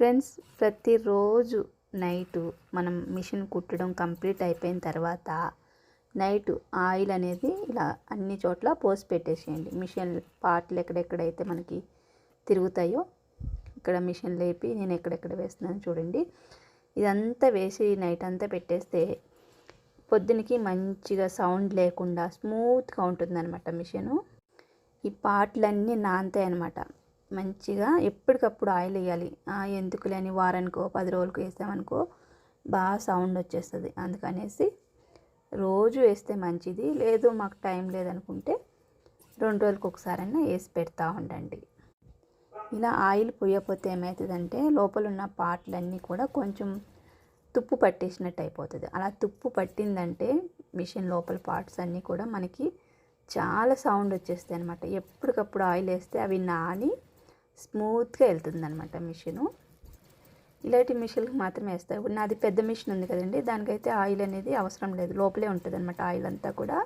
Friends, ప్రతిరోజు night మనం machine కుట్టడం కంప్లీట్ అయిపోయిన తర్వాత నైట్ ఆయిల్ అనేది ఇలా అన్ని చోట్ల పోసి పెట్టేసేయండి. మిషన్ పార్ట్లు ఎక్కడెక్కడైతే మనకి తిరుగుతాయో ఇక్కడ మిషన్ లేపి నేను ఎక్కడెక్కడ వేస్తున్నాను చూడండి. ఇదంతా వేసి నైట్ అంతా పెట్టేస్తే పొద్దునకి మంచిగా సౌండ్ లేకుండా స్మూత్గా ఉంటుందన్నమాట మిషను. ఈ పార్ట్లన్నీ నానతాయి అన్నమాట. మంచిగా ఎప్పటికప్పుడు ఆయిల్ వేయాలి. ఎందుకులే అని వారానికో 10 రోజులకు వేసామనుకో బాగా సౌండ్ వచ్చేస్తుంది. అందుకనేసి రోజు వేస్తే మంచిది. లేదు మాకు టైం లేదనుకుంటే 2 రోజులకు ఒకసారైనా వేసి పెడతా ఉండండి. ఇలా ఆయిల్ పోయకపోతే ఏమవుతుందంటే లోపల ఉన్న పార్ట్లన్నీ కూడా కొంచెం తుప్పు పట్టేసినట్టు అయిపోతుంది. అలా తుప్పు పట్టిందంటే మిషన్ లోపల పార్ట్స్ అన్నీ కూడా మనకి చాలా సౌండ్ వచ్చేస్తాయి అనమాట. ఎప్పటికప్పుడు ఆయిల్ వేస్తే అవి నాని స్మూత్గా వెళ్తుంది అనమాట మిషను. ఇలాంటి మిషన్కి మాత్రమే వేస్తాయి. ఇప్పుడు నాది పెద్ద మిషన్ ఉంది కదండి, దానికైతే ఆయిల్ అనేది అవసరం లేదు, లోపలే ఉంటుంది అనమాట ఆయిల్ అంతా కూడా.